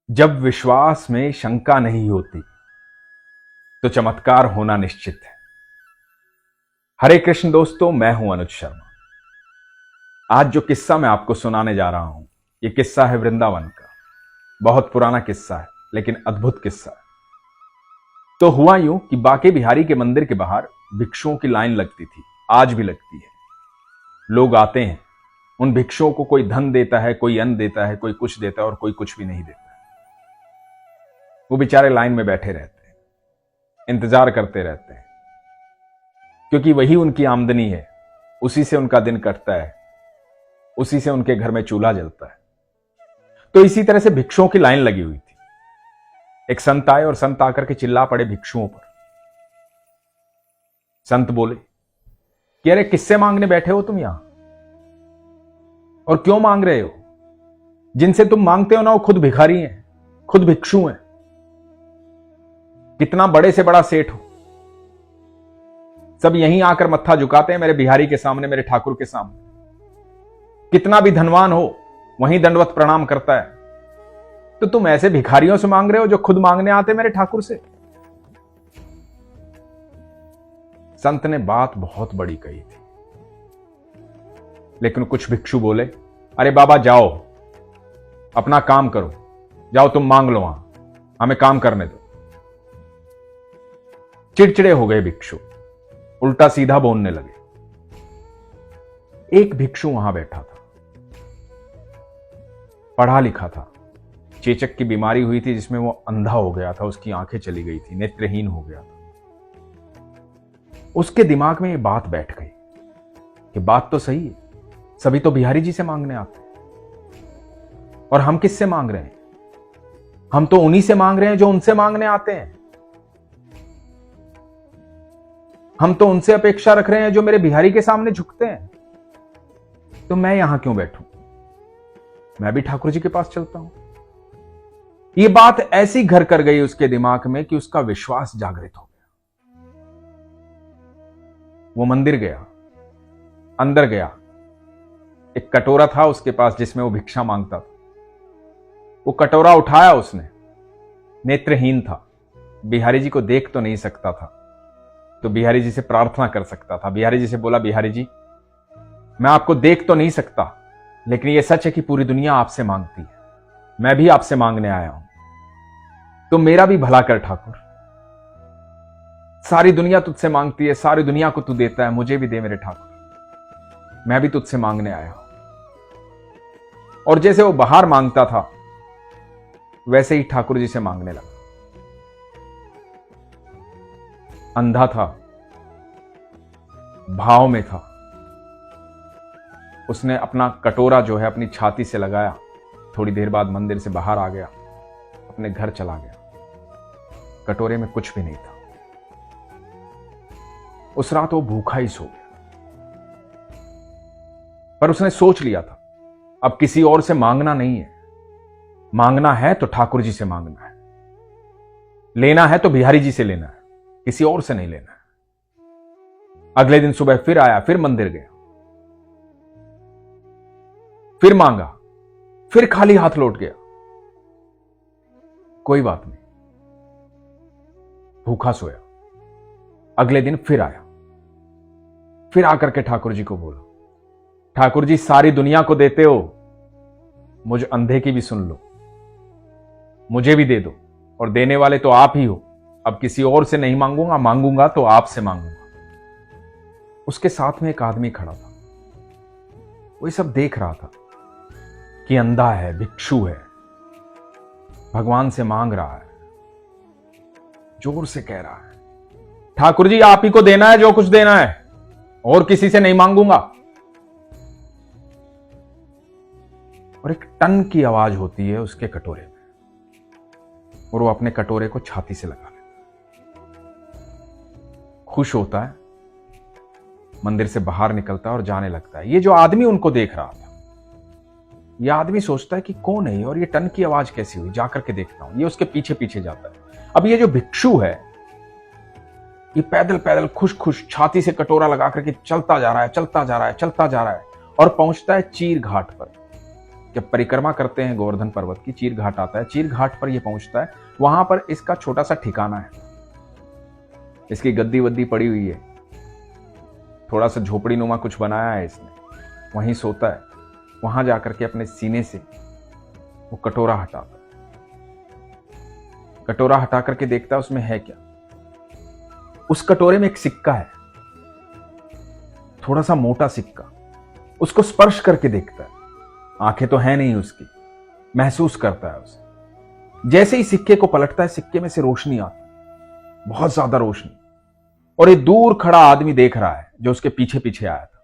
जब विश्वास में शंका नहीं होती तो चमत्कार होना निश्चित है। हरे कृष्ण दोस्तों, मैं हूं अनुज शर्मा। आज जो किस्सा मैं आपको सुनाने जा रहा हूं, यह किस्सा है वृंदावन का। बहुत पुराना किस्सा है, लेकिन अद्भुत किस्सा है। तो हुआ यूं कि बांके बिहारी के मंदिर के बाहर भिक्षुओं की लाइन लगती थी, आज भी लगती है। लोग आते हैं, उन भिक्षुओं को कोई धन देता है, कोई अन्न देता है, कोई कुछ देता है और कोई कुछ भी नहीं देता। वो बेचारे लाइन में बैठे रहते हैं, इंतजार करते रहते हैं, क्योंकि वही उनकी आमदनी है, उसी से उनका दिन कटता है, उसी से उनके घर में चूल्हा जलता है। तो इसी तरह से भिक्षुओं की लाइन लगी हुई थी। एक संत आए और संत आकर के चिल्ला पड़े भिक्षुओं पर। संत बोले कि अरे किससे मांगने बैठे हो तुम यहां, और क्यों मांग रहे हो? जिनसे तुम मांगते हो ना, वो खुद भिखारी हैं, खुद भिक्षु हैं। कितना बड़े से बड़ा सेठ हो, सब यहीं आकर मत्था झुकाते हैं मेरे बिहारी के सामने, मेरे ठाकुर के सामने। कितना भी धनवान हो, वहीं दंडवत प्रणाम करता है। तो तुम ऐसे भिखारियों से मांग रहे हो जो खुद मांगने आते मेरे ठाकुर से। संत ने बात बहुत बड़ी कही थी, लेकिन कुछ भिक्षु बोले, अरे बाबा जाओ, अपना काम करो, जाओ तुम मांग लो, वहां हमें काम करने दो। चिड़चिड़े हो गए भिक्षु, उल्टा सीधा बोलने लगे। एक भिक्षु वहां बैठा था, पढ़ा लिखा था, चेचक की बीमारी हुई थी जिसमें वो अंधा हो गया था, उसकी आंखें चली गई थी, नेत्रहीन हो गया था। उसके दिमाग में ये बात बैठ गई कि बात तो सही है, सभी तो बिहारी जी से मांगने आते हैं, और हम किससे मांग रहे हैं? हम तो उन्हीं से मांग रहे हैं जो उनसे मांगने आते हैं। हम तो उनसे अपेक्षा रख रहे हैं जो मेरे बिहारी के सामने झुकते हैं। तो मैं यहां क्यों बैठूं? मैं भी ठाकुर जी के पास चलता हूं। यह बात ऐसी घर कर गई उसके दिमाग में कि उसका विश्वास जागृत हो गया। वो मंदिर गया, अंदर गया। एक कटोरा था उसके पास जिसमें वो भिक्षा मांगता था। वो कटोरा उठाया उसने। नेत्रहीन था, बिहारी जी को देख तो नहीं सकता था, तो बिहारी जी से प्रार्थना कर सकता था। बिहारी जी से बोला, बिहारी जी मैं आपको देख तो नहीं सकता, लेकिन यह सच है कि पूरी दुनिया आपसे मांगती है, मैं भी आपसे मांगने आया हूं, तो मेरा भी भला कर ठाकुर। सारी दुनिया तुझसे मांगती है, सारी दुनिया को तू देता है, मुझे भी दे मेरे ठाकुर, मैं भी तुझसे मांगने आया हूं। और जैसे वो बाहर मांगता था, वैसे ही ठाकुर जी से मांगने लगा। अंधा था, भाव में था। उसने अपना कटोरा जो है अपनी छाती से लगाया। थोड़ी देर बाद मंदिर से बाहर आ गया, अपने घर चला गया। कटोरे में कुछ भी नहीं था। उस रात वो भूखा ही सो गया। पर उसने सोच लिया था, अब किसी और से मांगना नहीं है, मांगना है तो ठाकुर जी से मांगना है, लेना है तो बिहारी जी से लेना है, किसी और से नहीं लेना है। अगले दिन सुबह फिर आया, फिर मंदिर गया, फिर मांगा, फिर खाली हाथ लौट गया। कोई बात नहीं, भूखा सोया। अगले दिन फिर आया, फिर आकर के ठाकुर जी को बोला, ठाकुर जी सारी दुनिया को देते हो, मुझ अंधे की भी सुन लो, मुझे भी दे दो, और देने वाले तो आप ही हो। अब किसी और से नहीं मांगूंगा, मांगूंगा तो आपसे मांगूंगा। उसके साथ में एक आदमी खड़ा था, वो ये सब देख रहा था कि अंधा है, भिक्षु है, भगवान से मांग रहा है, जोर से कह रहा है, ठाकुर जी आप ही को देना है जो कुछ देना है, और किसी से नहीं मांगूंगा। और एक टन की आवाज होती है उसके कटोरे में, और वो अपने कटोरे को छाती से लगा लेता है। खुश होता है, मंदिर से बाहर निकलता है और जाने लगता है। ये जो आदमी उनको देख रहा था, यह आदमी सोचता है कि कौन है और ये टन की आवाज कैसी हुई, जाकर के देखता हूं। ये उसके पीछे पीछे जाता है। अब ये जो भिक्षु है, ये पैदल पैदल खुश खुश छाती से कटोरा लगा करके चलता जा रहा है, चलता जा रहा है, चलता जा रहा है, और पहुंचता है चीर घाट पर। जब परिक्रमा करते हैं गोवर्धन पर्वत की, चीर घाट आता है, चीर घाट पर यह पहुंचता है। वहां पर इसका छोटा सा ठिकाना है, इसकी गद्दी वद्दी पड़ी हुई है, थोड़ा सा झोपड़ी नुमा कुछ बनाया है इसने, वहीं सोता है। वहां जाकर के अपने सीने से वो कटोरा हटाता है, कटोरा हटा करके देखता है उसमें है क्या। उस कटोरे में एक सिक्का है, थोड़ा सा मोटा सिक्का। उसको स्पर्श करके देखता है, आंखें तो है नहीं उसकी, महसूस करता है उसे। जैसे ही सिक्के को पलटता है, सिक्के में से रोशनी आती है, बहुत ज्यादा रोशनी, और एक दूर खड़ा आदमी देख रहा है जो उसके पीछे पीछे आया था।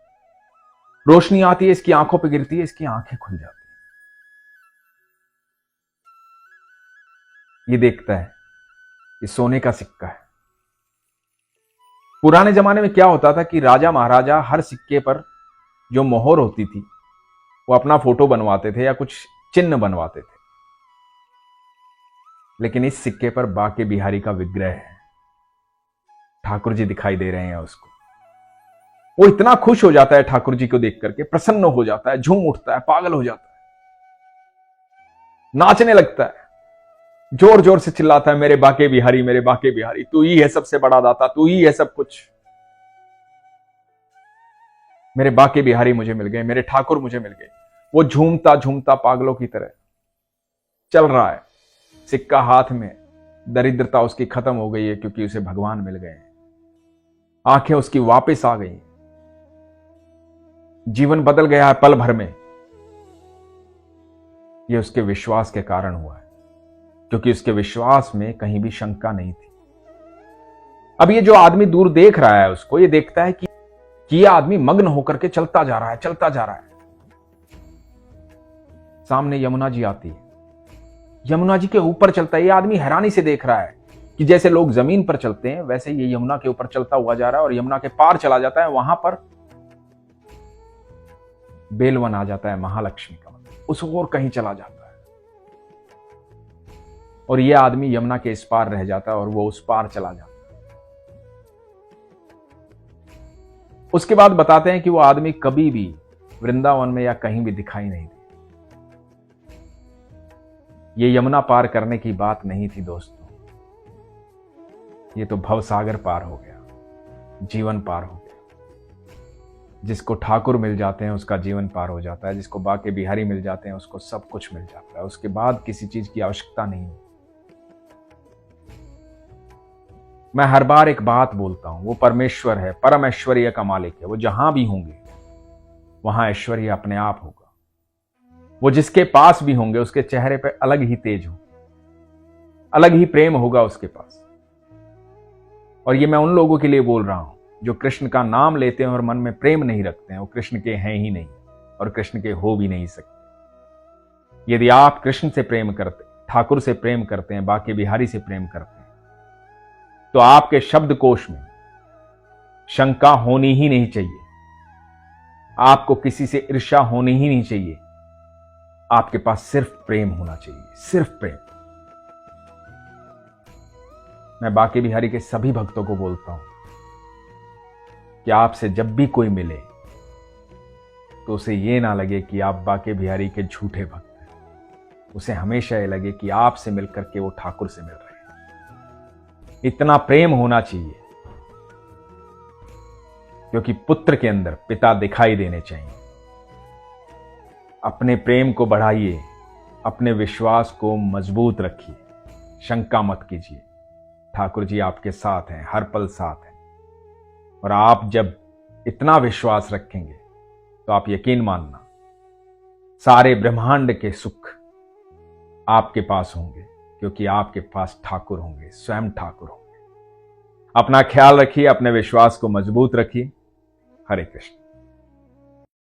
रोशनी आती है, इसकी आंखों पे गिरती है, इसकी आंखें खुल जाती है। ये देखता है ये सोने का सिक्का है। पुराने जमाने में क्या होता था कि राजा महाराजा हर सिक्के पर जो मोहर होती थी वो अपना फोटो बनवाते थे या कुछ चिन्ह बनवाते थे, लेकिन इस सिक्के पर बाके बिहारी का विग्रह है। ठाकुर जी दिखाई दे रहे हैं उसको। वो इतना खुश हो जाता है ठाकुर जी को देख करके, प्रसन्न हो जाता है, झूम उठता है, पागल हो जाता है, नाचने लगता है, जोर जोर से चिल्लाता है, मेरे बाके बिहारी, मेरे बाके बिहारी, तू ही है सबसे बड़ा दाता, तू ही है सब कुछ। मेरे बाके बिहारी मुझे मिल गए, मेरे ठाकुर मुझे मिल गए। वो झूमता झूमता पागलों की तरह चल रहा है, सिक्का हाथ में। दरिद्रता उसकी खत्म हो गई है क्योंकि उसे भगवान मिल गए। आंखें उसकी वापस आ गई, जीवन बदल गया है पल भर में। यह उसके विश्वास के कारण हुआ है, क्योंकि उसके विश्वास में कहीं भी शंका नहीं थी। अब ये जो आदमी दूर देख रहा है उसको, ये देखता है कि यह आदमी मग्न होकर के चलता जा रहा है, चलता जा रहा है। सामने यमुना जी आती है, यमुना जी के ऊपर चलता है। ये आदमी हैरानी से देख रहा है कि जैसे लोग जमीन पर चलते हैं वैसे ये यमुना के ऊपर चलता हुआ जा रहा है, और यमुना के पार चला जाता है। वहां पर बेलवन आ जाता है, महालक्ष्मी का, उस ओर कहीं चला जाता है, और यह आदमी यमुना के इस पार रह जाता है और वो उस पार चला जाता है। उसके बाद बताते हैं कि वो आदमी कभी भी वृंदावन में या कहीं भी दिखाई नहीं दिया। ये यमुना पार करने की बात नहीं थी दोस्तों, ये तो भवसागर पार हो गया, जीवन पार हो गया। जिसको ठाकुर मिल जाते हैं उसका जीवन पार हो जाता है, जिसको बाके बिहारी मिल जाते हैं उसको सब कुछ मिल जाता है, उसके बाद किसी चीज की आवश्यकता नहीं। मैं हर बार एक बात बोलता हूं, वो परमेश्वर है, परम ऐश्वर्य का मालिक है। वो जहां भी होंगे वहां ऐश्वर्य अपने आप होगा। वो जिसके पास भी होंगे उसके चेहरे पे अलग ही तेज हो, अलग ही प्रेम होगा उसके पास। और ये मैं उन लोगों के लिए बोल रहा हूं जो कृष्ण का नाम लेते हैं और मन में प्रेम नहीं रखते हैं, वो कृष्ण के हैं ही नहीं और कृष्ण के हो भी नहीं सकते। यदि आप कृष्ण से प्रेम करते, ठाकुर से प्रेम करते हैं, बाके बिहारी से प्रेम करते हैं, तो आपके शब्दकोश में शंका होनी ही नहीं चाहिए, आपको किसी से ईर्ष्या होनी ही नहीं चाहिए। आपके पास सिर्फ प्रेम होना चाहिए, सिर्फ प्रेम। मैं बाके बिहारी के सभी भक्तों को बोलता हूं कि आपसे जब भी कोई मिले तो उसे यह ना लगे कि आप बाके बिहारी के झूठे भक्त हैं, उसे हमेशा यह लगे कि आपसे मिलकर के वो ठाकुर से मिल रहे हैं। इतना प्रेम होना चाहिए, क्योंकि पुत्र के अंदर पिता दिखाई देने चाहिए। अपने प्रेम को बढ़ाइए, अपने विश्वास को मजबूत रखिए, शंका मत कीजिए। ठाकुर जी आपके साथ हैं, हर पल साथ हैं। और आप जब इतना विश्वास रखेंगे तो आप यकीन मानना, सारे ब्रह्मांड के सुख आपके पास होंगे, क्योंकि आपके पास ठाकुर होंगे, स्वयं ठाकुर होंगे। अपना ख्याल रखिए, अपने विश्वास को मजबूत रखिए। हरे कृष्ण।